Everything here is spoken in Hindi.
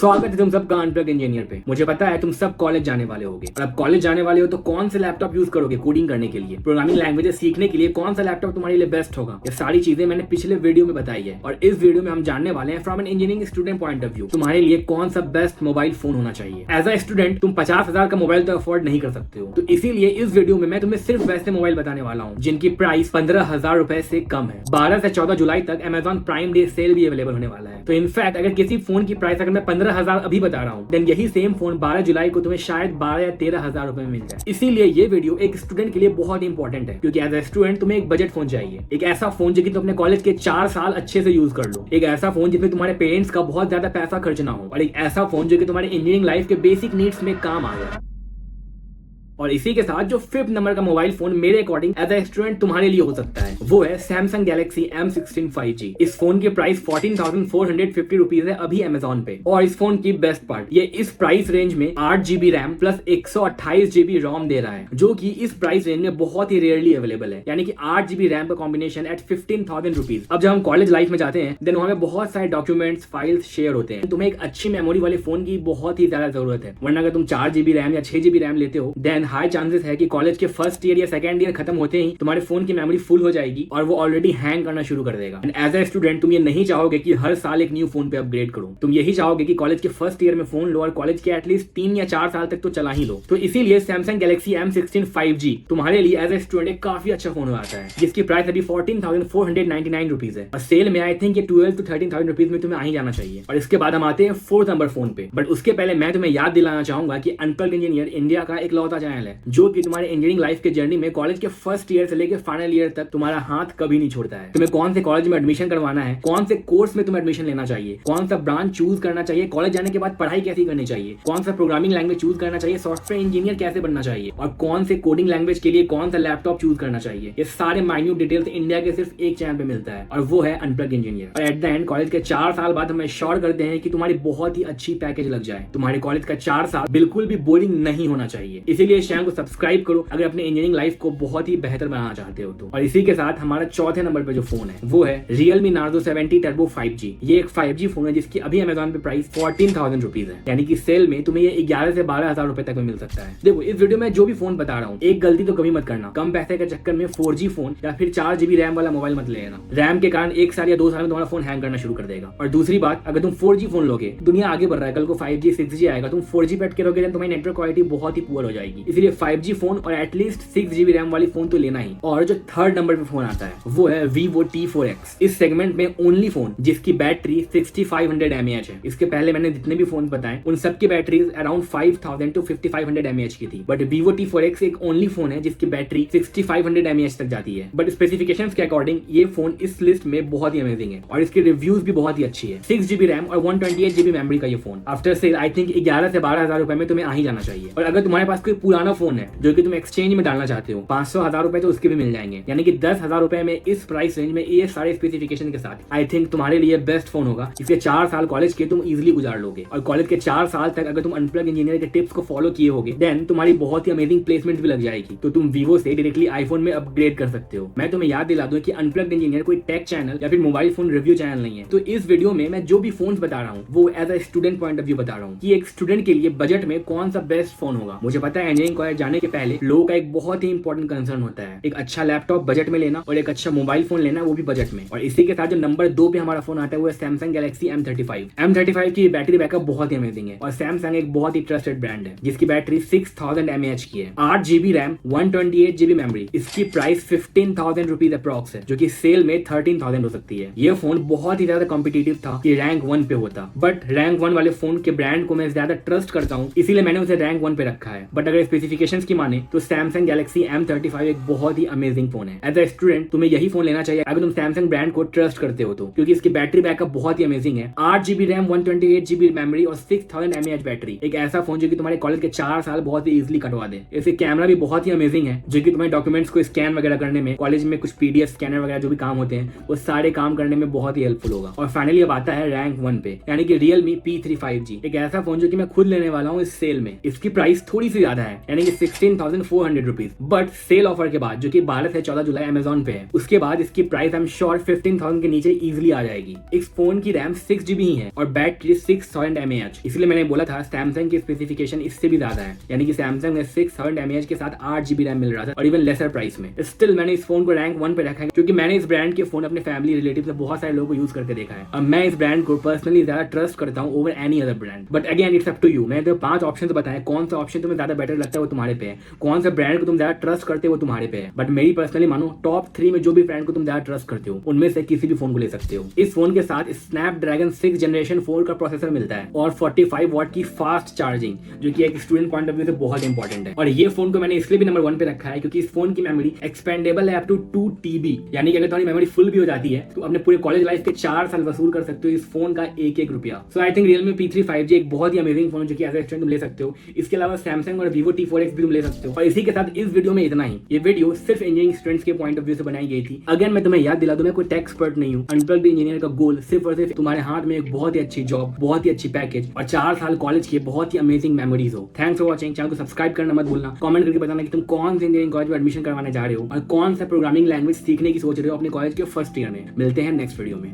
स्वागत है तुम सबका अनप्लग इंजीनियर पे। मुझे पता है तुम सब कॉलेज जाने वाले होगे और अब कॉलेज जाने वाले हो तो कौन से लैपटॉप यूज करोगे कोडिंग करने के लिए, प्रोग्रामिंग लैंग्वेजेस सीखने के लिए कौन सा लैपटॉप तुम्हारे लिए बेस्ट होगा। ये सारी चीजें मैंने पिछले वीडियो में बताई है और इस वीडियो में हम जानने वाले हैं from an engineering student point of view तुम्हारे लिए कौन सा बेस्ट मोबाइल फोन होना चाहिए। एज अ स्टूडेंट तुम 50,000 का मोबाइल तो अफोर्ड नहीं कर सकते हो, तो इसीलिए इस वीडियो में मैं तुम्हें सिर्फ वैसे मोबाइल बताने वाला हूँ जिनकी प्राइस 15,000 रुपए से कम है। 12 से 14 जुलाई तक Amazon प्राइम डे सेल भी अवेलेबल होने वाला है। तो इनफैक्ट अगर किसी फोन की प्राइस अगर मैं 15,000 अभी बता रहा हूँ, देन यही सेम फोन 12 जुलाई को तुम्हें शायद 12 या 13,000 रुपए में मिल जाए। इसीलिए ये वीडियो एक स्टूडेंट के लिए बहुत इंपॉर्टेंट है, क्योंकि एज ए स्टूडेंट तुम्हें एक बजट फोन चाहिए, एक ऐसा फोन जो कि तुम अपने कॉलेज के 4 साल अच्छे से यूज कर लो, एक ऐसा फोन जिसमें तुम्हारे पेरेंट्स का बहुत ज्यादा पैसा खर्च ना हो, और एक ऐसा फोन जो कि तुम्हारे इंजीनियरिंग लाइफ के बेसिक नीड्स में काम आ जाए। और इसी के साथ जो 5th नंबर का मोबाइल फोन मेरे अकॉर्डिंग एज ए स्टूडेंट तुम्हारे लिए हो सकता है, वो है Samsung Galaxy M16 5G। इस फोन की प्राइस 14,450 रुपीज है अभी Amazon पे। और इस फोन की बेस्ट पार्ट, ये इस प्राइस रेंज में 8GB रैम प्लस 128GB रोम दे रहा है, जो कि इस प्राइस रेंज में बहुत ही रेयरली अवेलेबल है। यानी कि 8GB रैम का कॉम्बिनेशन एट 15,000 रुपीज। अब जब हम कॉलेज लाइफ में जाते हैं देन वहां पे बहुत सारे डॉक्यूमेंट्स फाइल्स शेयर होते हैं, तुम्हें एक अच्छी मेमोरी वाले फोन की बहुत ही ज्यादा जरूरत है। वरना अगर तुम 4GB रैम या 6GB रैम लेते हो देन हाई चांसेस है कि कॉलेज के फर्स्ट ईयर या सेकंड ईयर खत्म होते ही तुम्हारे फोन की मेमोरी फुल हो जाएगी और वो ऑलरेडी हैंग करना शुरू कर देगा। एंड एज ए स्टूडेंट तुम ये नहीं चाहोगे कि हर साल एक न्यू फोन पे अपग्रेड करो, तुम यही चाहोगे कि कॉलेज के फर्स्ट ईयर में फोन लो और कॉलेज के एटलीस्ट 3 या 4 साल तक तो चला ही लो। तो इसीलिए Samsung Galaxy M16 5G तुम्हारे लिए एज ए स्टूडेंट एक काफी अच्छा फोन हो आता है, जिसकी प्राइस अभी 14,499 रुपीज है और सेल में आई थिंक ये 12 to 13,000 रुपीज में तुम्हें आ ही जाना चाहिए। और इसके बाद हम आते हैं 4th नंबर फोन पे। बट उसके पहले मैं तुम्हें याद दिलाना चाहूंगा कि अनप्लग्ड इंजीनियर इंडिया का एक लौता चैनल है जो कि तुम्हारे इंजीनियरिंग लाइफ के जर्नी में कॉलेज के फर्स्ट ईयर से लेकर फाइनल ईयर तक तुम्हारा हाथ कभी नहीं छोड़ता है। तुम्हें कौन से कॉलेज में एडमिशन करवाना है, कौन से कोर्स में तुम्हें एडमिशन लेना चाहिए, कौन सा ब्रांच चूज करना चाहिए, कॉलेज जाने के बाद पढ़ाई कैसी करनी चाहिए, कौन सा प्रोग्रामिंग लैंग्वेज चूज करना चाहिए, सॉफ्टवेयर इंजीनियर कैसे बनना चाहिए और कौन से कोडिंग लैंग्वेज के लिए कौन सा लैपटॉप चूज करना चाहिए, ये सारे माइन्यूट डिटेल्स इंडिया के सिर्फ एक चैनल पे मिलता है और वो है अनप्लग्ड इंजीनियर। और एट द एंड कॉलेज के 4 साल बाद हम श्योर करते हैं कि तुम्हारी बहुत ही अच्छी पैकेज लग जाए। तुम्हारे कॉलेज का 4 साल बिल्कुल भी बोरिंग नहीं होना चाहिए। इसीलिए इस चैनल को सब्सक्राइब करो अगर अपने इंजीनियरिंग लाइफ को बहुत ही बेहतर बनाना चाहते हो तो। और इसी के साथ हमारा 4th नंबर पे जो फोन है वो है Realme Narzo 70 Turbo 5G। ये एक 5G फोन है जिसकी अभी Amazon पे प्राइस 14,000 रुपीज है, यानी कि सेल में तुम्हें ये 11 से 12,000 रुपए तक में मिल सकता है। देखो इस वीडियो में जो भी फोन बता रहा हूँ एक गलती तो कभी मत करना, कम पैसे के चक्कर में 4G फोन या फिर 4GB रैम वाला मोबाइल मत लेना। रैम के कारण 1 साल या 2 साल में तुम्हारा फोन हैंग करना शुरू कर देगा। और दूसरी बात, अगर तुम 4G फोन लोगे, दुनिया आगे बढ़ रहा है, कल को 5G 6G आएगा, तुम 4G पे अटके रहोगे, तुम्हारी नेटवर्क क्वालिटी बहुत ही पुअर हो जाएगी। इसलिए 5G फोन और एटलीस्ट 6GB रैम वाली फोन तो लेना ही। और जो 3rd नंबर पे फोन आता है वो है Vivo T4X। इस सेगमेंट में ओनली फोन जिसकी बैटरी 6500 mAh है। इसके पहले मैंने जितने भी फोन बताए उन सबकी बैटरीज अराउंड 5000 to 5500 mAh की थी, बट Vivo T4X एक ओनली फोन है जिसकी बैटरी 6500 mAh तक जाती है। बट स्पेसिफिकेशंस के अकॉर्डिंग ये फोन इस लिस्ट में बहुत ही अमेजिंग है और इसकी रिव्यूज भी बहुत ही अच्छी है। 6GB रैम और 128GB मेमोरी का ये phone after sale I think 11 से 12,000 रुपए में तुम्हें आ ही जाना चाहिए। और अगर तुम्हारे पास कोई पुराना फोन है जो कि तुम एक्सचेंज में डालना चाहते हो, 500,000 रुपए तो उसके भी मिल जाएंगे, यानी कि 10,000 रुपए में इस प्राइस रेंज में ये सारे स्पेसिफिकेशन के साथ आई थिंक तुम्हारे लिए बेस्ट फोन होगा। इसके 4 साल कॉलेज के तुम इजीली गुजार लोगे और कॉलेज के 4 साल तक अगर तुम अनप्लग इंजीनियर के टिप्स को फॉलो किए होगे देन तुम्हारी बहुत ही अमेजिंग प्लेसमेंट भी लग जाएगी, तो तुम Vivo से डायरेक्टली आईफोन में अपग्रेड कर सकते हो। मैं तुम्हें याद दिला दूं कि अनप्लग्ड इंजीनियर कोई टेक चैनल या फिर मोबाइल फोन रिव्यू चैनल नहीं है। तो इस वीडियो में मैं जो भी फोन बता रहा हूँ वो as a student point of view बता रहा हूँ कि एक स्टूडेंट के लिए बजट में कौन सा बेस्ट फोन होगा। मुझे पता है इंजीनियरिंग कॉलेज जाने के पहले लोगों का एक बहुत ही इंपॉर्टेंट कंसर्न होता है एक अच्छा लैपटॉप बजट में लेना और एक अच्छा मोबाइल फोन लेना, वो भी बजट में। और इसी के साथ जो नंबर 2 पे हमारा फोन आता है वो है Samsung Galaxy M35। M35 की बैटरी बैकअप बहुत ही अमेजिंग है और Samsung एक बहुत ही ट्रस्टेड ब्रांड है जिसकी बैटरी 6000 mAh की है, 8GB रैम 128GB मेमोरी। इसकी प्राइस 15,000 रुपीज अप्रॉक्स है, जो कि सेल में 13,000 हो सकती है। ये फोन बहुत ही ज्यादा कॉम्पिटिटिव था कि रैंक 1 पे होता, बट रैंक 1 वाले फोन के ब्रांड को मैं ज्यादा ट्रस्ट करता हूँ इसीलिए मैंने उसे रैंक 1 पे रखा है। बट अगर स्पेसिफिकेशंस की माने तो Samsung Galaxy M35 एक बहुत ही अमेजिंग फोन है। एज अ स्टूडेंट तुम्हें यही फोन लेना चाहिए अगर तुम Samsung ब्रांड को ट्रस्ट करते हो तो, क्योंकि इसकी बैटरी बैकअप बहुत ही अमेजिंग है। 8GB रैम 128GB मेमोरी और 6000 mAh बैटरी, एक ऐसा फोन जो कि तुम्हारे कॉलेज के 4 साल बहुत ही इजीली कटवा दे। इसके कैमरा भी बहुत ही अमेजिंग है जो कि तुम्हारे डॉक्यूमेंट्स को स्कैन वगैरह करने में, कॉलेज में कुछ PDF स्कैनर वगैरह जो भी काम होते हैं वो सारे काम करने में बहुत ही हेल्पफुल होगा। और फाइनली अब आता है रैंक 1 पे, यानी कि Realme P35G, एक ऐसा फोन जो कि मैं खुद लेने वाला हूँ इस सेल में। इसकी प्राइस थोड़ी सी ज्यादा है, यानी कि 16,400 रुपीज। बट सेल ऑफर के बाद जो कि 12 से 14 जुलाई अमेजोन पे है, उसके बाद इसकी प्राइस आई एम श्योर 15,000 के नीचे इजिली आ जाएगी। इस फोन की रैम 6GB ही है और बैटरी 6000 mAh। इसलिए मैंने बोला था सैमसंग की स्पेसिफिकेशन इससे भी ज्यादा है, यानी कि सैमसंग में 6000 mAh के साथ 8GB रैम मिल रहा था और इवन लेसर प्राइस में। स्टिल मैंने इस फोन को रैंक 1 पे रखा है क्योंकि मैंने इस ब्रांड के फोन अपने फैमिली रिलेटिव से बहुत सारे लोगों को यूज करके देखा है। अब मैं इस ब्रांड को पर्सनली ज्यादा ट्रस्ट करता हूँ over any other brand. But again it's up to you. मैंने तो 5 ऑप्शन बताए, कौन सा ऑप्शन तुम्हें ज्यादा बेटर लगता है वो तुम्हारे पे है, कौन सा ब्रांड को तुम ज्यादा ट्रस्ट करते हो वो तुम्हारे पे है। बट मेरी पर्सनली मानो टॉप 3 में जो भी ब्रांड को तुम ज्यादा ट्रस्ट करते हो उनमें से किसी भी फोन को ले सकते हो। इस फोन के साथ स्नैपड्रैगन 6 जनरेशन 4 का प्रोसेसर मिलता है और 45 वॉट की फास्ट चार्जिंग, जो कि एक स्टूडेंट पॉइंट ऑफ व्यू से बहुत इंपॉर्टेंट है। और ये फोन को मैंने इसलिए भी नंबर 1 पे रखा है क्योंकि इस फोन की मेमोरी एक्सपेंडेबल है अप टू 2 TB, यानी कि अगर तुम्हारी मेमोरी फुल भी हो जाती है तो अपने पूरे कॉलेज लाइफ के 4 साल वसूल कर सकते हो इस फोन का एक रुपया। सो I think Realme P3 5G एक बहुत ही अमेजिंग फोन जो कि एज ए स्टूडेंट तुम ले सकते हो। इसके अलावा सैमसंग और Vivo T4X भी तुम ले सकते हो। और इसी के साथ इस वीडियो में इतना ही। ये वीडियो सिर्फ इंजीनियरिंग स्टूडेंट्स के पॉइंट ऑफ व्यू से बनाई गई थी। अगर मैं तुम्हें याद दिला दूं, मैं कोई टेक एक्सपर्ट नहीं हूँ। अनप्लग्ड इंजीनियर का गोल सिर्फ और सिर्फ तुम्हारे हाथ में एक बहुत ही अच्छी जॉब, बहुत ही अच्छी पैकेज और 4 साल कॉलेज की बहुत ही अमेजिंग मेमोरीज हो। Thanks for watching. चैनल को सब्सक्राइब करना मत भूलना। कमेंट करके बताना कि तुम कौन से इंजीनियरिंग कॉलेज में एडमिशन करवाने जा रहे हो और कौन सा प्रोग्रामिंग लैंग्वेज सीखने की सोच रहे हो अपने कॉलेज के फर्स्ट ईयर में। मिलते हैं नेक्स्ट वीडियो में।